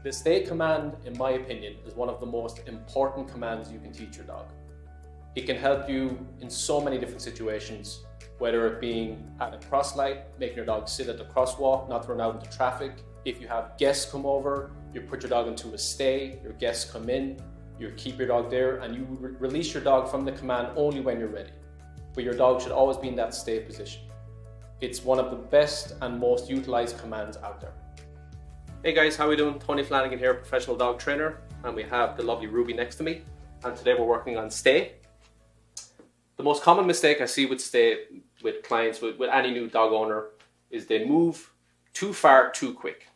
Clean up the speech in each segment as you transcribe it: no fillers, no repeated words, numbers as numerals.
The stay command, in my opinion, is one of the most important commands you can teach your dog. It can help you in so many different situations, whether it being at a cross light, making your dog sit at the crosswalk, not run out into traffic. If you have guests come over, you put your dog into a stay, your guests come in, you keep your dog there, and you release your dog from the command only when you're ready. But your dog should always be in that stay position. It's one of the best and most utilized commands out there. Hey guys, how are we doing? Tony Flanagan here, professional dog trainer, and we have the lovely Ruby next to me. And today we're working on stay. The most common mistake I see with stay with clients, with any new dog owner, is they move too far too quick.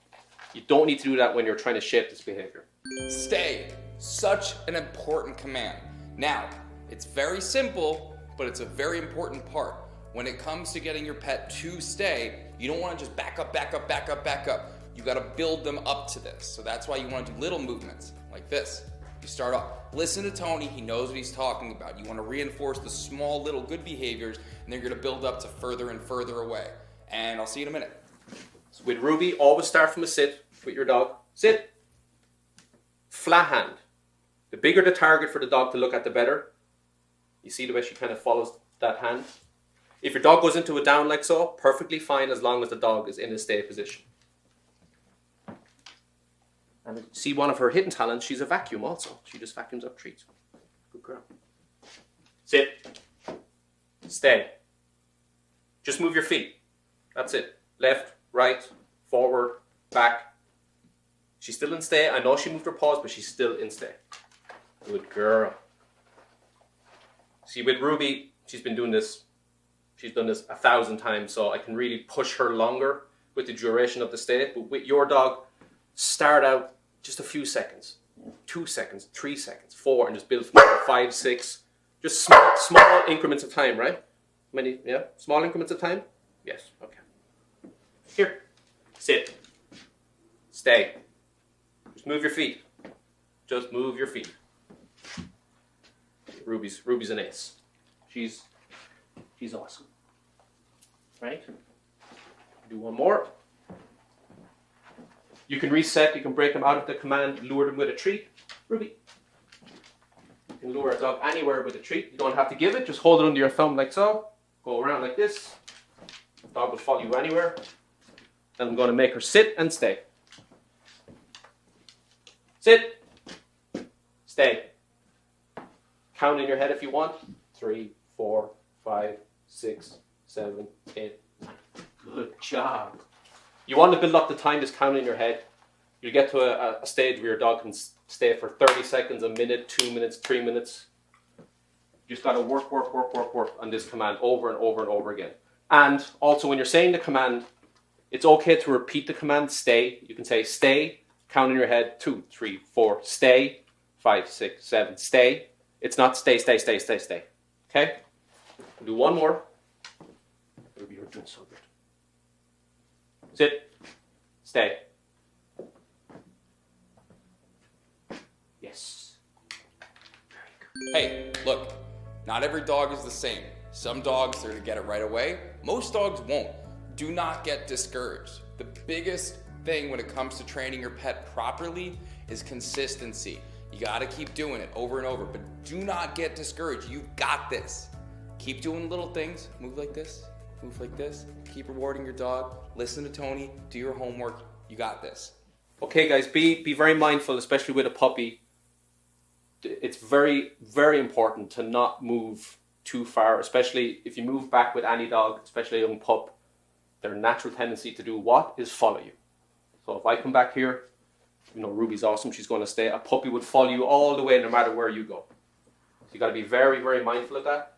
You don't need to do that when you're trying to shape this behavior. Stay, such an important command. Now, it's very simple, but it's a very important part. When it comes to getting your pet to stay, you don't want to just back up. You got to build them up to this. So that's why you want to do little movements like this. You start off, listen to Tony, he knows what he's talking about. You want to reinforce the small little good behaviors, and then you're going to build up to further and further away. And I'll see you in a minute. So with Ruby, always start from a sit with your dog. Sit. Flat hand. The bigger the target for the dog to look at, the better. You see the way she kind of follows that hand? If your dog goes into a down like so, perfectly fine as long as the dog is in a stay position. And see one of her hidden talents, she's a vacuum also. She just vacuums up treats. Good girl. Sit. Stay. Just move your feet. That's it. Left, right, forward, back. She's still in stay. I know she moved her paws, but she's still in stay. Good girl. See, with Ruby, she's been doing this. She's done this 1,000 times, so I can really push her longer with the duration of the stay. But with your dog, start out just a few seconds, 2 seconds, 3 seconds, 4, and just build from there, 5, 6. Just small increments of time, right? Many, yeah? Small increments of time? Yes, okay. Here, sit, stay. Just move your feet. Just move your feet. Ruby's an ace. She's awesome. Right? Do one more. You can reset, you can break them out of the command, lure them with a treat. Ruby. You can lure a dog anywhere with a treat. You don't have to give it, just hold it under your thumb like so. Go around like this. The dog will follow you anywhere. Then I'm going to make her sit and stay. Sit. Stay. Count in your head if you want. 3, 4, 5, 6, 7, 8, 9. Good job. You want to build up the time, just count in your head. You'll get to a stage where your dog can stay for 30 seconds, a minute, 2 minutes, 3 minutes. You just got to work on this command over and over and over again. And also when you're saying the command, it's okay to repeat the command, stay. You can say stay, count in your head, 2, 3, 4, stay, 5, 6, 7, stay. It's not stay. Okay? We'll do one more. Ruby, you're doing so good. Sit. Stay. Yes. Very good. Hey, look, not every dog is the same. Some dogs are going to get it right away. Most dogs won't. Do not get discouraged. The biggest thing when it comes to training your pet properly is consistency. You got to keep doing it over and over, but do not get discouraged. You've got this. Keep doing little things. Move like this. Move like this. Keep rewarding your dog. Listen to Tony. Do your homework. You got this. Okay, guys, be very mindful, especially with a puppy. It's very, very important to not move too far, especially if you move back with any dog, especially a young pup. Their natural tendency to do what is follow you. So if I come back here, you know, Ruby's awesome. She's going to stay. A puppy would follow you all the way, no matter where you go. So you got to be very, very mindful of that.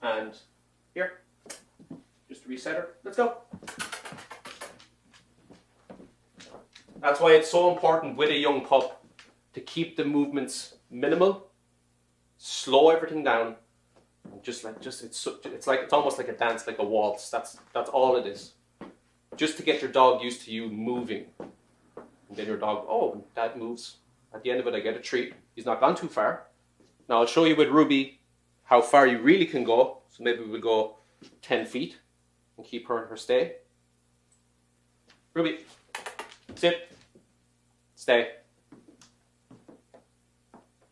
And here. Just reset her. Let's go. That's why it's so important with a young pup to keep the movements minimal, slow everything down, and it's almost like a dance, like a waltz. That's all it is. Just to get your dog used to you moving. And then your dog, oh, that moves. At the end of it, I get a treat. He's not gone too far. Now I'll show you with Ruby how far you really can go. So maybe we'll go 10 feet. And keep her in her stay. Ruby, sit, Stay.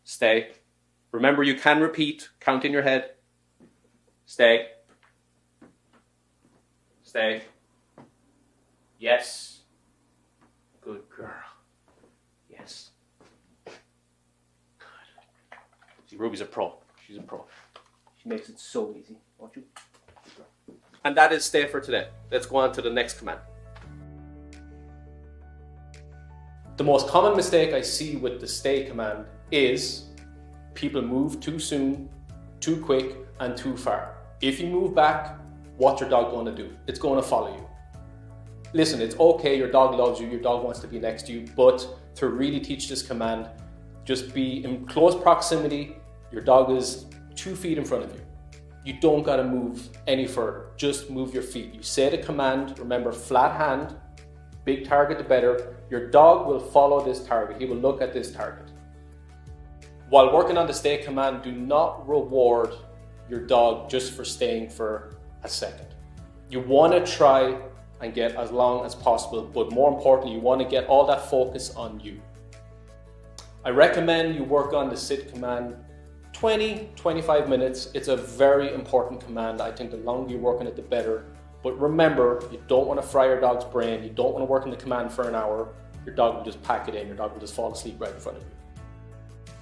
Stay. Remember, you can repeat, count in your head. Stay. Stay. Yes. Good girl. Yes. Good. See, Ruby's a pro. She's a pro. She makes it so easy, won't you? Good girl. And that is stay for today. Let's go on to the next command. The most common mistake I see with the stay command is people move too soon, too quick, and too far. If you move back, what's your dog going to do? It's going to follow you. Listen, it's okay, your dog loves you, your dog wants to be next to you, but to really teach this command, just be in close proximity. Your dog is 2 feet in front of you. You don't got to move any further. Just move your feet. You say the command, remember, flat hand, big target the better. Your dog will follow this target. He will look at this target. While working on the stay command, do not reward your dog just for staying for a second. You want to try and get as long as possible, but more importantly, you want to get all that focus on you. I recommend you work on the sit command 20-25 minutes. It's a very important command. I think the longer you work on it, the better. But remember, you don't want to fry your dog's brain. You don't want to work on the command for an hour. Your dog will just pack it in. Your dog will just fall asleep right in front of you.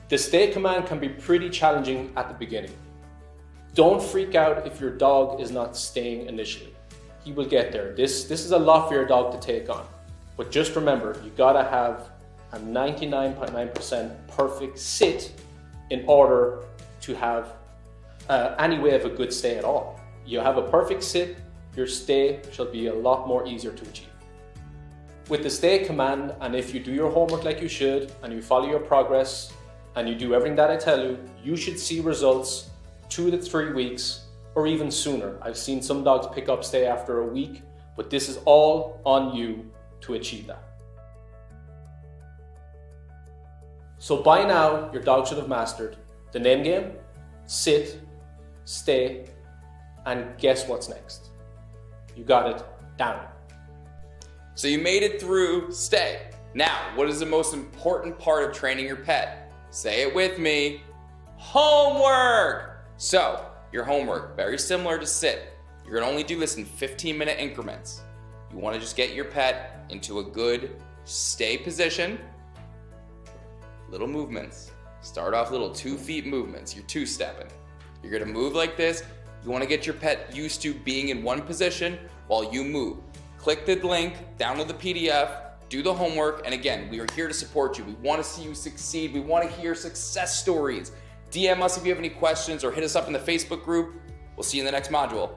The stay command can be pretty challenging at the beginning. Don't freak out if your dog is not staying initially. He will get there. This is a lot for your dog to take on. But just remember, you gotta have a 99.9% perfect sit in order to have any way of a good stay at all. You have a perfect sit, your stay shall be a lot more easier to achieve. With the stay command, and if you do your homework like you should, and you follow your progress, and you do everything that I tell you, you should see results 2 to 3 weeks, or even sooner. I've seen some dogs pick up stay after a week, but this is all on you to achieve that. So by now, your dog should have mastered the name game, sit, stay, and guess what's next? You got it down. So you made it through stay. Now, what is the most important part of training your pet? Say it with me. Homework! So, your homework, very similar to sit. You're gonna only do this in 15-minute increments. You wanna just get your pet into a good stay position. Little movements. Start off little 2 feet movements. You're two-stepping. You're gonna move like this. You wanna get your pet used to being in one position while you move. Click the link, download the PDF, do the homework, and again, we are here to support you. We wanna see you succeed. We wanna hear success stories. DM us if you have any questions or hit us up in the Facebook group. We'll see you in the next module.